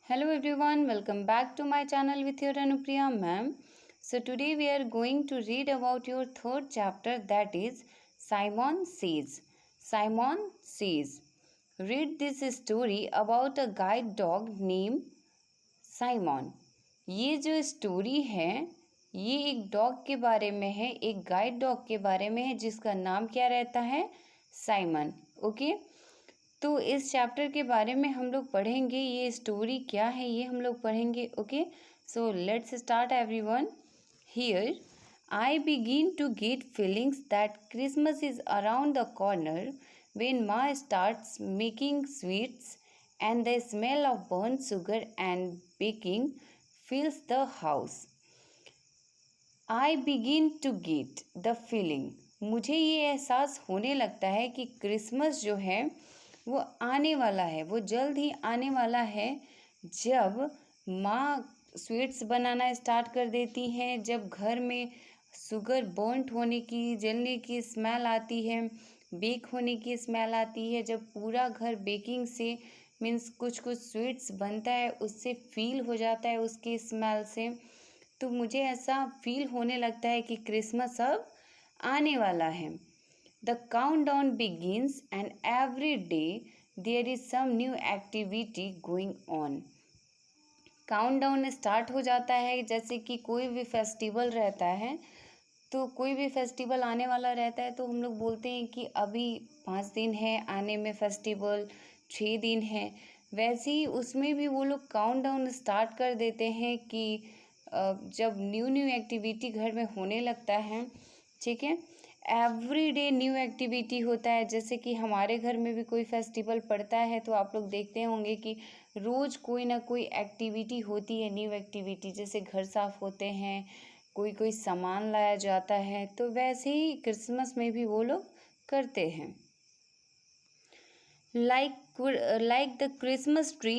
Hello everyone, welcome back to my channel with your Anupriya ma'am. So today we are going to read about your third chapter, that is Simon Says. Simon Says. Read this story about a guide dog named Simon. ये जो story है ये एक dog के बारे में है, एक गाइड डॉग के बारे में है जिसका नाम क्या रहता है, साइमन। ओके, तो इस चैप्टर के बारे में हम लोग पढ़ेंगे, ये स्टोरी क्या है ये हम लोग पढ़ेंगे। Okay, so let's start everyone. Here I begin to get feelings that Christmas is around the corner when Ma starts making sweets and the smell of burnt sugar and baking fills the house. I begin to get the feeling. मुझे ये एहसास होने लगता है कि Christmas जो है वो आने वाला है, वो जल्द ही आने वाला है। जब माँ स्वीट्स बनाना स्टार्ट कर देती हैं, जब घर में शुगर बर्नट होने की, जलने की स्मेल आती है, बेक होने की स्मेल आती है, जब पूरा घर बेकिंग से मीन्स कुछ कुछ स्वीट्स बनता है उससे फील हो जाता है उसकी स्मेल से, तो मुझे ऐसा फील होने लगता है कि क्रिसमस अब आने वाला है। The countdown begins and every day there is some new activity going on. Countdown start हो जाता है, जैसे कि कोई भी फेस्टिवल रहता है, तो कोई भी फेस्टिवल आने वाला रहता है तो हम लोग बोलते हैं कि अभी 5 दिन है आने में, फेस्टिवल 6 दिन है। वैसे ही उसमें भी वो लोग काउंटडाउन स्टार्ट कर देते हैं कि जब न्यू न्यू एक्टिविटी घर में होने लगता है, ठीक है, एवरी डे न्यू एक्टिविटी होता है। जैसे कि हमारे घर में भी कोई फेस्टिवल पड़ता है तो आप लोग देखते होंगे कि रोज़ कोई ना कोई एक्टिविटी होती है, न्यू एक्टिविटी, जैसे घर साफ़ होते हैं, कोई कोई सामान लाया जाता है, तो वैसे ही क्रिसमस में भी वो लोग करते हैं। Like the Christmas tree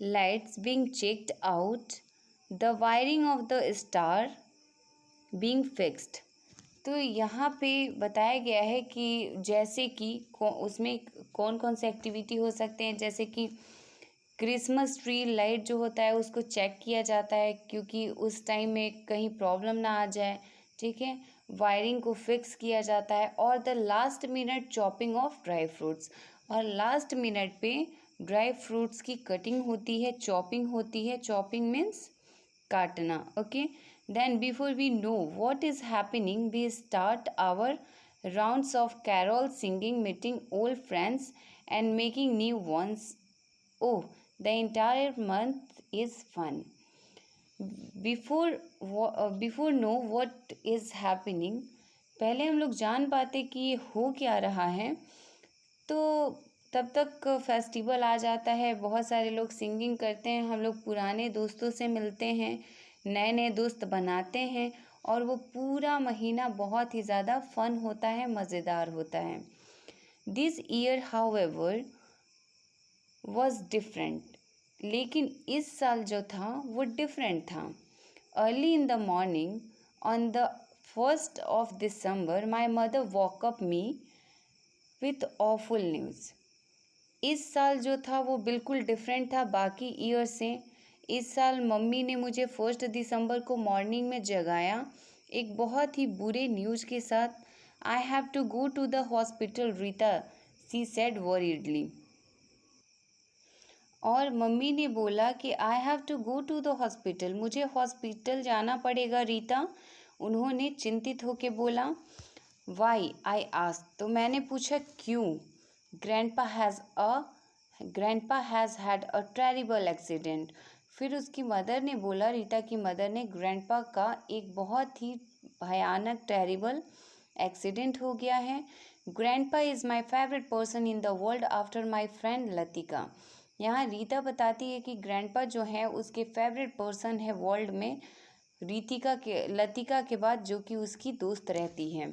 lights being checked out, the wiring of the star being fixed. तो यहाँ पे बताया गया है कि जैसे कि उसमें कौन कौन से एक्टिविटी हो सकते हैं, जैसे कि क्रिसमस ट्री लाइट जो होता है उसको चेक किया जाता है क्योंकि उस टाइम में कहीं प्रॉब्लम ना आ जाए, ठीक है, वायरिंग को फिक्स किया जाता है, और the last minute chopping of dry fruits, और लास्ट मिनट पे ड्राई फ्रूट्स की कटिंग होती है, चॉपिंग होती है। चॉपिंग मीन्स काटना। Okay, then before we know what is happening we start our rounds of carol singing, meeting old friends and making new ones. Oh, the entire month is fun. Before know what is happening, पहले हम लोग जान पाते कि ये हो क्या रहा है, तो तब तक फेस्टिवल आ जाता है, बहुत सारे लोग सिंगिंग करते हैं, हम लोग पुराने दोस्तों से मिलते हैं, नए नए दोस्त बनाते हैं, और वो पूरा महीना बहुत ही ज़्यादा फन होता है, मज़ेदार होता है। This year however was different, लेकिन इस साल जो था वो डिफरेंट था। Early in the morning on the 1st of December my mother walk up me with awful news. इस साल जो था वो बिल्कुल डिफरेंट था बाकी ईयर से। इस साल मम्मी ने मुझे 1 दिसंबर को मॉर्निंग में जगाया एक बहुत ही बुरे न्यूज़ के साथ। I have to go to the hospital Rita, she said worriedly. और मम्मी ने बोला कि I have to go to the hospital, मुझे हॉस्पिटल जाना पड़ेगा रीता, उन्होंने चिंतित होकर बोला। वाई, आई आस्क्ड, तो मैंने पूछा क्यों। Grandpa has had a terrible accident. फिर उसकी मदर ने बोला, रीता की मदर ने, ग्रैंडपा का एक बहुत ही भयानक टेरिबल एक्सीडेंट हो गया है। Grandpa is my favourite person in the world after my friend Latika. यहाँ रीता बताती है कि ग्रैंडपा जो है उसके फेवरेट पर्सन है वर्ल्ड में लतिका के बाद, जो कि उसकी दोस्त रहती है।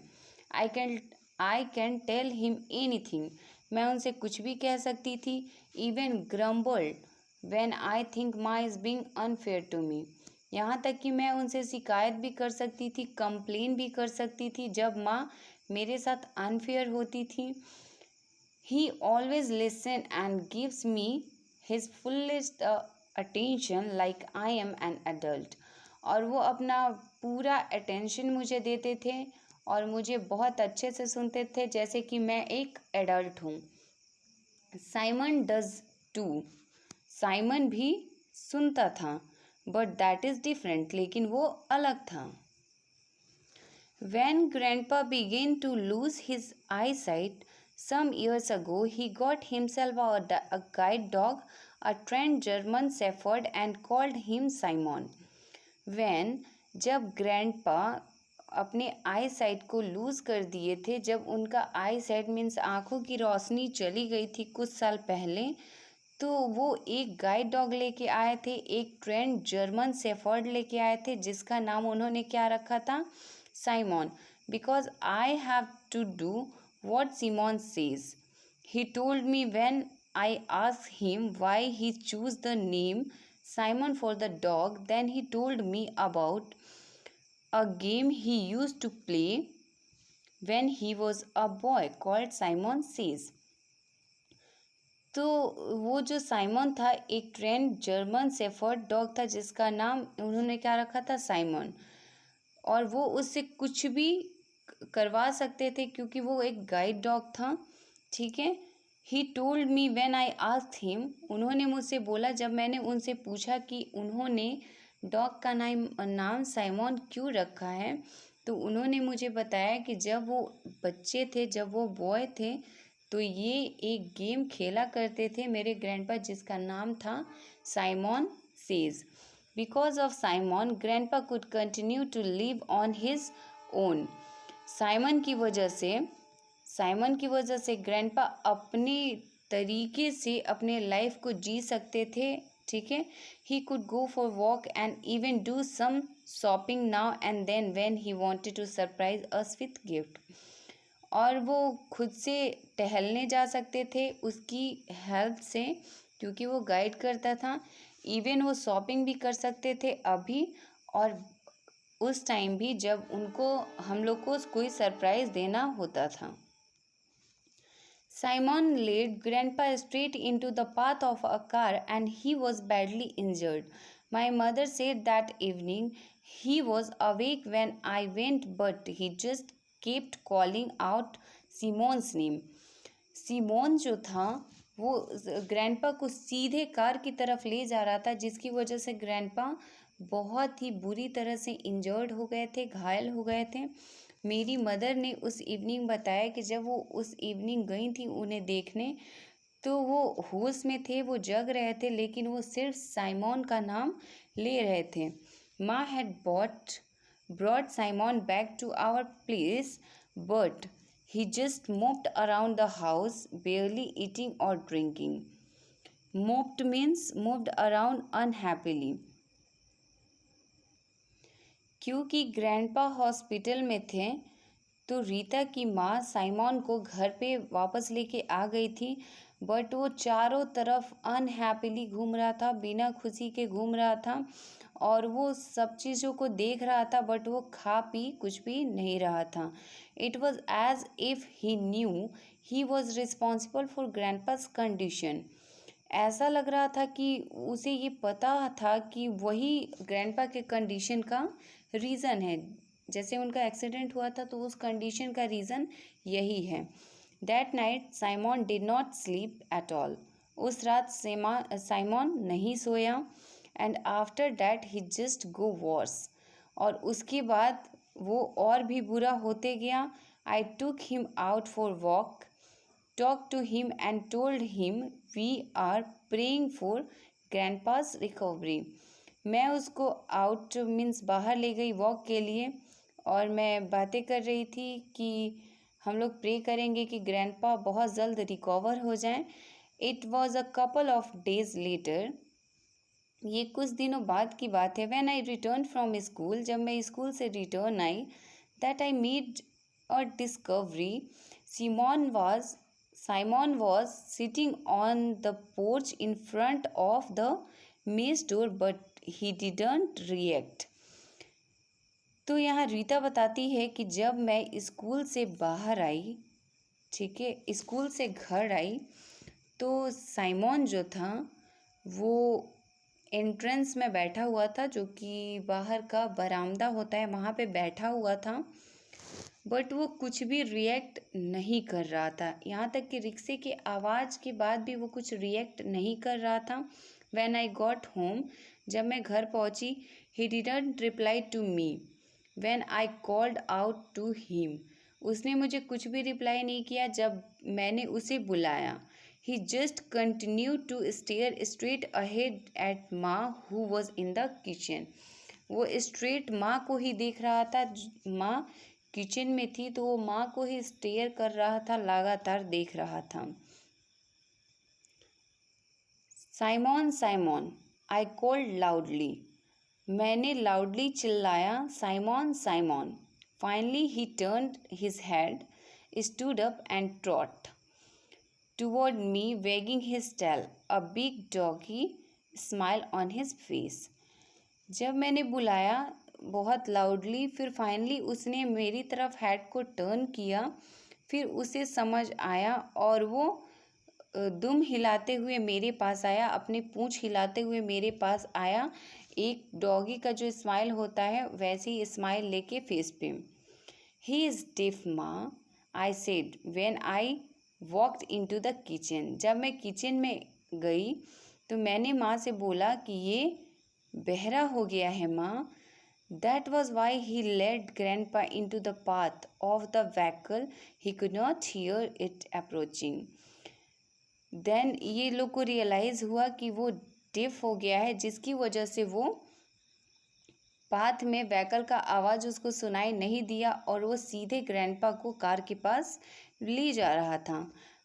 I can tell him anything, मैं उनसे कुछ भी कह सकती थी। Even grumbled when I think माँ is being unfair to me, यहाँ तक कि मैं उनसे शिकायत भी कर सकती थी, कंप्लेन भी कर सकती थी जब माँ मेरे साथ अनफेयर होती थी। ही always listen and gives me his fullest attention like I am an adult. और वो अपना पूरा अटेंशन मुझे देते थे और मुझे बहुत अच्छे से सुनते थे जैसे कि मैं एक एडल्ट हूँ. Simon does to. साइमन भी सुनता था, बट दैट इज़ डिफरेंट, लेकिन वो अलग था. When Grandpa began to lose his eyesight some years ago, he got himself a guide dog, a trained German Shepherd, and called him Simon. जब grandpa अपने आई site को लूज़ कर दिए थे, जब उनका आई साइट मीन्स आँखों की रोशनी चली गई थी कुछ साल पहले, तो वो एक गाइड डॉग लेके आए थे, एक ट्रेंड जर्मन शेफर्ड लेके आए थे जिसका नाम उन्होंने क्या रखा था, Simon. Because I have to do what Simon says. He told me when I asked him why he choose the name Simon for the dog. Then he told me about a game he used to play when he was a boy called Simon Says. तो वो जो Simon था एक trend German shepherd dog था जिसका नाम उन्होंने क्या रखा था, साइमन. और वो उससे कुछ भी करवा सकते थे क्योंकि वो एक गाइड डॉग था. ठीक है. ही told me when I asked him. उन्होंने मुझसे बोला जब मैंने उनसे पूछा कि उन्होंने डॉग का नाम साइमन क्यों रखा है, तो उन्होंने मुझे बताया कि जब वो बच्चे थे, जब वो बॉय थे, तो ये एक गेम खेला करते थे मेरे ग्रैंडपा जिसका नाम था Simon says. Because of Simon grandpa could continue to live on his own. Simon की वजह से ग्रैंडपा अपने तरीके से अपने लाइफ को जी सकते थे. ठीक है. He could go for walk and even do some shopping now and then when he wanted to surprise us with gift. और वो खुद से टहलने जा सकते थे उसकी हेल्प से क्योंकि वो गाइड करता था. इवन वो शॉपिंग भी कर सकते थे अभी और उस टाइम भी जब उनको हम लोग को कोई सरप्राइज देना होता था. Simon led Grandpa straight into the path of a car and he was badly injured. My mother said that evening he was awake when I went, but he just kept calling out Simon's name. Simon जो था वो grandpa को सीधे car की तरफ ले जा रहा था जिसकी वजह से ग्रैंडपा बहुत ही बुरी तरह से इंजर्ड हो गए थे, घायल हो गए थे. मेरी मदर ने उस इवनिंग बताया कि जब वो उस इवनिंग गई थी उन्हें देखने, तो वो होश में थे, वो जग रहे थे, लेकिन वो सिर्फ साइमन का नाम ले रहे थे. माँ had brought Simon back to our place, but he just moped around the house, barely eating or drinking. Moped means moved around unhappily. क्योंकि ग्रैंडपा हॉस्पिटल में थे तो रीता की माँ साइमन को घर पे वापस लेके आ गई थी, बट वो चारों तरफ अनहैप्पीली घूम रहा था, बिना खुशी के घूम रहा था और वो सब चीज़ों को देख रहा था बट वो खा पी कुछ भी नहीं रहा था. It was as if he knew he was responsible for grandpa's condition. ऐसा लग रहा था कि उसे ये पता था कि वही ग्रैंडपा के कंडीशन का रीज़न है. जैसे उनका एक्सीडेंट हुआ था तो उस कंडीशन का रीज़न यही है. That night Simon did not sleep at all. उस रात साइमन नहीं सोया. And after that he just go worse. और उसके बाद वो और भी बुरा होते गया. I took him out for walk, talked to him and told him we are praying for grandpa's recovery. मैं उसको आउट मीन्स बाहर ले गई वॉक के लिए और मैं बातें कर रही थी कि हम लोग प्रे करेंगे कि ग्रैंडपा बहुत जल्द रिकवर हो जाएं. It was a couple of days later. ये कुछ दिनों बाद की बात है. When I return from school. जब मैं स्कूल से return I, that I made a discovery. Simon was sitting on the porch in front of the maze door, but he didn't react. तो यहाँ रीता बताती है कि जब मैं स्कूल से बाहर आई, ठीक है, स्कूल से घर आई, तो साइमन जो था वो एंट्रेंस में बैठा हुआ था, जो कि बाहर का बरामदा होता है, वहाँ पे बैठा हुआ था। बट वो कुछ भी रिएक्ट नहीं कर रहा था, यहाँ तक कि रिक्शे की आवाज़ के बाद भी वो कुछ रिएक्ट नहीं कर रहा था। व्हेन आई गॉट होम, जब मैं घर पहुँची, he didn't reply to me when I called out to him. उसने मुझे कुछ भी रिप्लाई नहीं किया जब मैंने उसे बुलाया। He just continue to stare straight ahead at माँ who was in the kitchen. वो स्ट्रेट माँ को ही देख रहा था। माँ किचन में थी तो वो माँ को ही स्टेयर कर रहा था, लगातार देख रहा था। Simon Simon, I called loudly. मैंने लाउडली चिल्लाया, Simon Simon. Finally he turned his head, stood up and trot toward me, wagging his tail, a big doggy smile on his face. जब मैंने बुलाया बहुत लाउडली, फिर फाइनली उसने मेरी तरफ हेड को टर्न किया। फिर उसे समझ आया और वो दुम हिलाते हुए मेरे पास आया, अपनी पूंछ हिलाते हुए मेरे पास आया, एक डॉगी का जो स्माइल होता है वैसे ही स्माइल लेके फेस पे। ही इज़ डिफ माँ, I said when I walked into the kitchen. जब मैं किचन में गई तो मैंने माँ से बोला कि ये बहरा हो गया है माँ। That was why he led grandpa into the path of the vehicle, he could not hear it approaching. Then ये लोग को रियलाइज़ हुआ कि वो डिफ हो गया है, जिसकी वजह से वो पाथ में व्हीकल का आवाज़ उसको सुनाई नहीं दिया और वो सीधे ग्रैंडपा को कार के पास ले जा रहा था।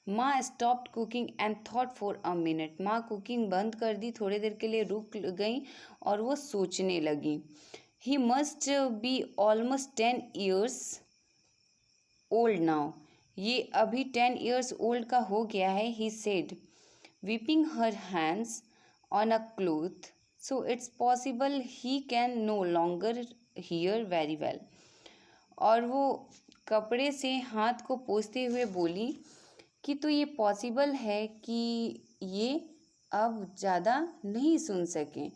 माँ stopped cooking and thought for a minute. माँ कुकिंग बंद कर दी, थोड़ी देर के लिए रुक गई और वो सोचने लगी। He must be almost 10 years old now. ये अभी 10 ईयर्स ओल्ड का हो गया है, he said, weeping her hands on a cloth, so it's possible he can no longer hear very well. और वो कपड़े से हाथ को पोंछते हुए बोली कि तो ये पॉसिबल है कि ये अब ज़्यादा नहीं सुन सकें,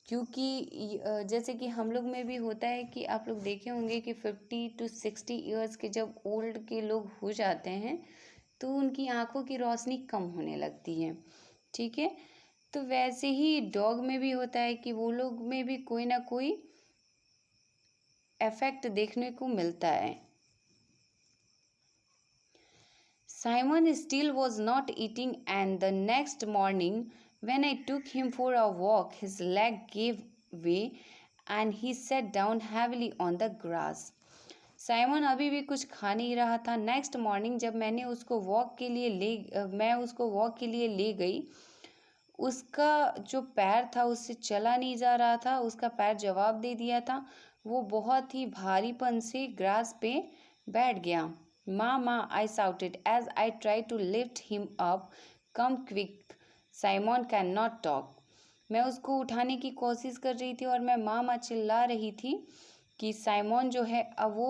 क्योंकि जैसे कि हम लोग में भी होता है कि आप लोग देखे होंगे कि 50 to 60 ईयर्स के जब ओल्ड के लोग हो जाते हैं तो उनकी आँखों की रोशनी कम होने लगती है। ठीक है, तो वैसे ही डॉग में भी होता है कि वो लोग में भी कोई ना कोई इफेक्ट देखने को मिलता है। Simon still was not eating, and the next morning, when I took him for a walk, his leg gave way and he sat down heavily on the grass. Simon अभी भी कुछ खा नहीं रहा था। नेक्स्ट मॉर्निंग जब मैं उसको वॉक के लिए ले गई, उसका जो पैर था उससे चला नहीं जा रहा था, उसका पैर जवाब दे दिया था। वो बहुत ही भारीपन से ग्रास पे बैठ गया। माँ माँ, I shouted as I try to lift him up, come quick, Simon can not talk. मैं उसको उठाने की कोशिश कर रही थी और मैं माँ माँ चिल्ला रही थी कि साइमन जो है अब वो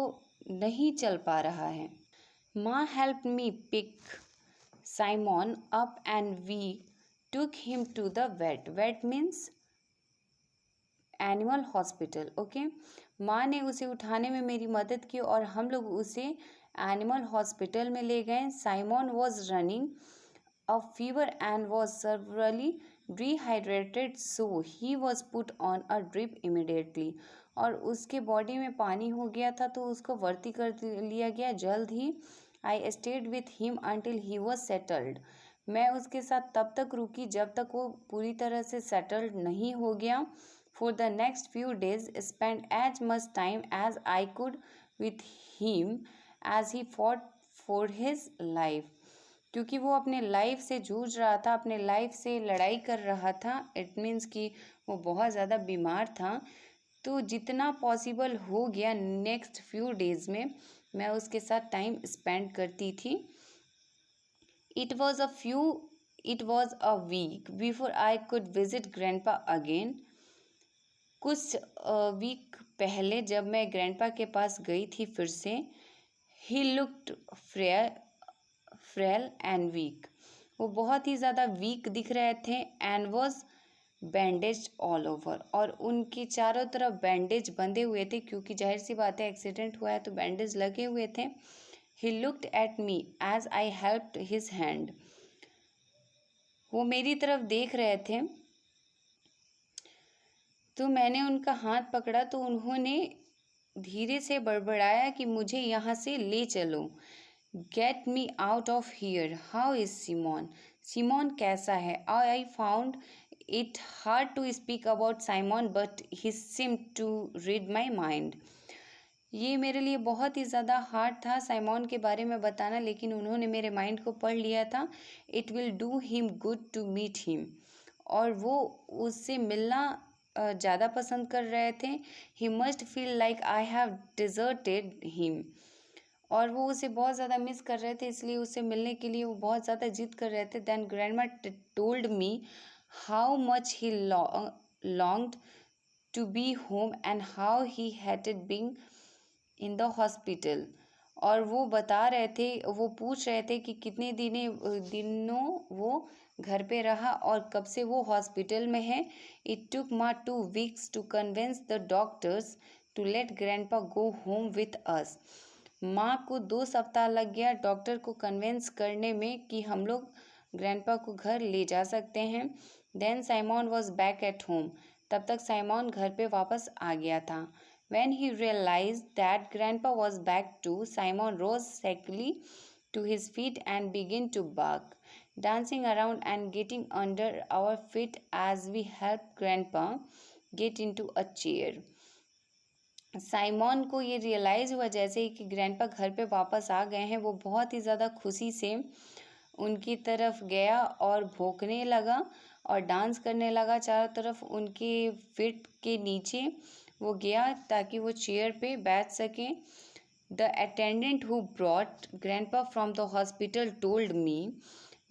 नहीं चल पा रहा है। माँ help me pick Simon up and we took him to the vet. Vet means animal hospital. Okay, माँ ने उसे उठाने में मेरी मदद की और हम लोग उसे एनिमल हॉस्पिटल में ले गए। Simon was running a fever and was severely dehydrated, so he was put on a drip immediately. और उसके बॉडी में पानी हो गया था तो उसको भर्ती कर लिया गया जल्द ही। I stayed with him until he was settled. मैं उसके साथ तब तक रुकी जब तक वो पूरी तरह से सेटल्ड नहीं हो गया। For the next few days, spent as much time as I could with him as he fought for his life. क्योंकि वो अपने लाइफ से जूझ रहा था, अपने लाइफ से लड़ाई कर रहा था। इट मीन्स कि वो बहुत ज़्यादा बीमार था। तो जितना पॉसिबल हो गया नेक्स्ट फ्यू डेज़ में मैं उसके साथ टाइम स्पेंड करती थी। It was a week before I could visit grandpa again. कुछ वीक पहले जब मैं ग्रैंडपा के पास गई थी फिर से, he looked frail and weak. वो बहुत ही ज़्यादा वीक दिख रहे थे and was bandage all over, और उनकी चारों तरफ बैंडेज बंधे हुए थे, क्योंकि जाहिर सी बात है एक्सीडेंट हुआ है तो बैंडेज लगे हुए थे। He looked at me as I helped his hand, वो मेरी तरफ देख रहे थे तो मैंने उनका हाथ पकड़ा, तो उन्होंने धीरे से बड़बड़ाया कि मुझे यहाँ से ले चलो। Get me out of here, how is Simon, Simon कैसा है। I found it hard to speak about Simon but he seemed to read my mind. ये मेरे लिए बहुत ही ज़्यादा हार्ड था साइमन के बारे में बताना, लेकिन उन्होंने मेरे माइंड को पढ़ लिया था। It will do him good to meet him, और वो उससे मिलना ज़्यादा पसंद कर रहे थे। He must feel like I have deserted him, और वो उसे बहुत ज़्यादा मिस कर रहे थे, इसलिए उससे मिलने के लिए वो बहुत ज़्यादा जिद कर रहे थे। Then grandma told me how much he longed to be home and how he hated being in the hospital, और वो बता रहे थे, वो पूछ रहे थे कि कितने दिनों वो घर पे रहा और कब से वो हॉस्पिटल में है। It took ma 2 weeks to convince the doctors to let grandpa go home with us. माँ को 2 सप्ताह लग गया डॉक्टर को कन्विंस करने में कि हम लोग ग्रैंडपा को घर ले जा सकते हैं। Then Simon was back at home, तब तक साइमन घर पे वापस आ गया था। When he realized that Grandpa was back too, Simon rose shakily to his feet and began to bark, dancing around and getting under our feet as we helped Grandpa get into a chair. Simon को ये realise हुआ जैसे ही कि grandpa घर पे वापस आ गए हैं। वो बहुत ही ज़्यादा खुशी से उनकी तरफ गया और भौंकने लगा और डांस करने लगा चारों तरफ उनके फिट के नीचे वो गया ताकि वो चेयर पे बैठ सके। The attendant who brought grandpa from the hospital told me,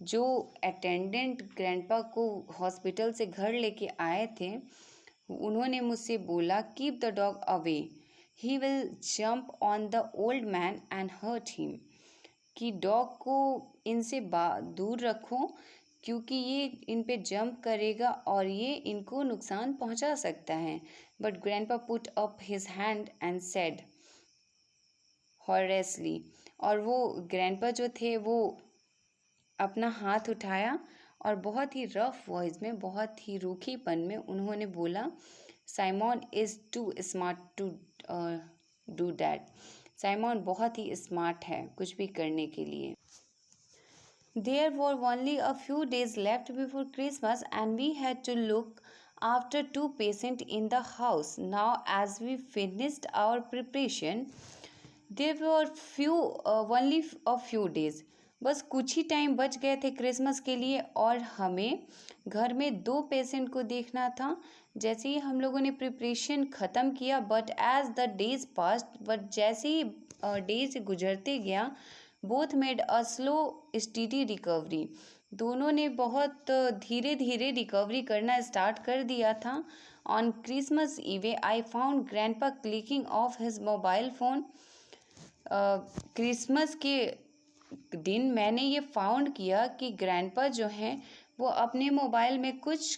जो अटेंडेंट ग्रैंडपा को हॉस्पिटल से घर लेके आए थे उन्होंने मुझसे बोला, keep the dog away, he will jump on the old man and hurt him, कि डॉग को इनसे दूर रखो क्योंकि ये इन पे जंप करेगा और ये इनको नुकसान पहुंचा सकता है। But grandpa put up his hand and said hoarsely, और वो ग्रैंडपा जो थे वो अपना हाथ उठाया और बहुत ही रफ वॉइस में, बहुत ही रूखीपन में उन्होंने बोला, Simon is too smart to do that, Simon बहुत ही स्मार्ट है कुछ भी करने के लिए। There were only a few days left before Christmas and we had to look after 2 patients in the house. Now as we finished our preparation, there were only a few days. बस कुछ ही time बच गए थे Christmas के लिए और हमें घर में 2 पेशेंट को देखना था। जैसे ही हम लोगों ने प्रिपरेशन ख़त्म किया, but as the days passed, but जैसे ही डेज गुजरते गया, both made a slow steady recovery, दोनों ने बहुत धीरे धीरे रिकवरी करना स्टार्ट कर दिया था। On Christmas e-way I found grandpa clicking of his mobile phone, Christmas के दिन मैंने ये फाउंड किया कि ग्रैंडपा जो हैं वो अपने मोबाइल में कुछ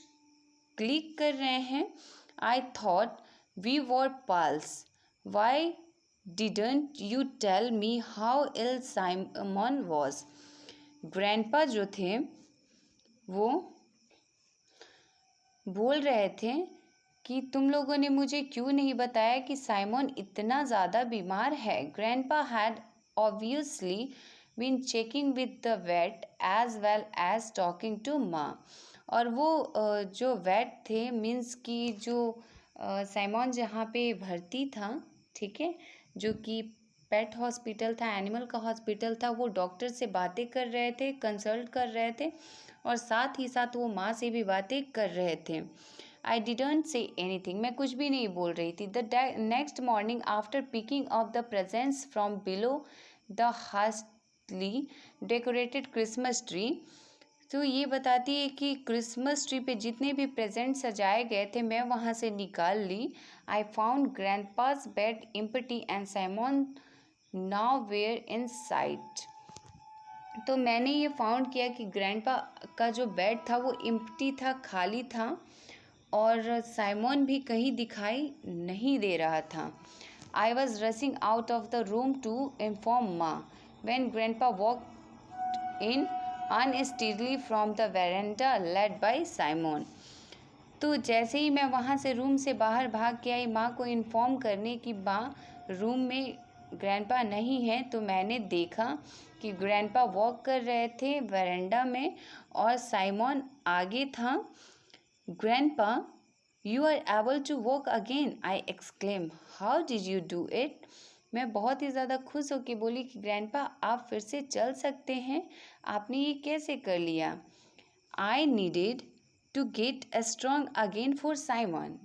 क्लिक कर रहे हैं। I thought we were pals, why didn't you tell me how ill Simon was. Grandpa जो थे वो बोल रहे थे कि तुम लोगों ने मुझे क्यों नहीं बताया कि साइमन इतना ज़्यादा बीमार है। Grandpa had obviously been checking with the vet as well as talking to माँ, और वो जो वेट थे मीन्स कि जो साइमन जहाँ पे भर्ती था, ठीक है, जो कि पेट हॉस्पिटल था, एनिमल का हॉस्पिटल था, वो डॉक्टर से बातें कर रहे थे, कंसल्ट कर रहे थे और साथ ही साथ वो माँ से भी बातें कर रहे थे। आई डिडंट से एनीथिंग, मैं कुछ भी नहीं बोल रही थी। The next morning after picking up the presents from below the hastily decorated Christmas tree, तो ये बताती है कि क्रिसमस ट्री पे जितने भी प्रेजेंट सजाए गए थे मैं वहाँ से निकाल ली। I found grandpa's bed empty and Simon nowhere in sight, तो मैंने ये फाउंड किया कि ग्रैंडपा का जो बेड था वो एम्प्टी था, खाली था, और साइमन भी कहीं दिखाई नहीं दे रहा था। I was rushing out of the room to inform माँ when Grandpa walked in unsteadily from the veranda led by Simon। तो जैसे ही मैं वहाँ से रूम से बाहर भाग के आई माँ को इन्फॉर्म करने कि माँ रूम में ग्रैंडपा नहीं है, तो मैंने देखा कि ग्रैंडपा वॉक कर रहे थे वरांडा में और साइमन आगे था। Grandpa, you are able to walk again, I exclaim, how did you do it. मैं बहुत ही ज़्यादा खुश होकर बोली कि ग्रैंडपा आप फिर से चल सकते हैं, आपने ये कैसे कर लिया। I needed to get strong again for Simon.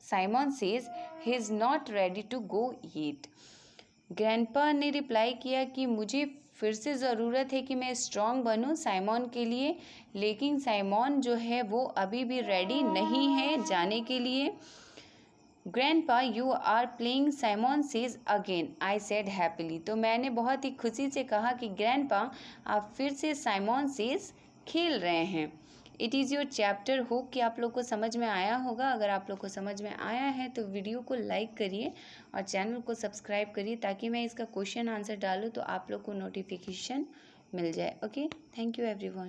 Simon says he is not ready to go yet. Grandpa ने रिप्लाई किया कि मुझे फिर से ज़रूरत है कि मैं स्ट्रॉन्ग बनूं साइमन के लिए, लेकिन साइमन जो है वो अभी भी रेडी नहीं है जाने के लिए। Grandpa, you are playing, Simon says again, I said happily. तो मैंने बहुत ही खुशी से कहा कि ग्रैंडपा आप फिर से साइमन सेज खेल रहे हैं। It is your chapter. Hope कि आप लोग को समझ में आया होगा। अगर आप लोग को समझ में आया है तो वीडियो को लाइक करिए और चैनल को सब्सक्राइब करिए, ताकि मैं इसका क्वेश्चन आंसर डालूँ तो आप लोग को नोटिफिकेशन मिल जाए। Okay, thank you everyone.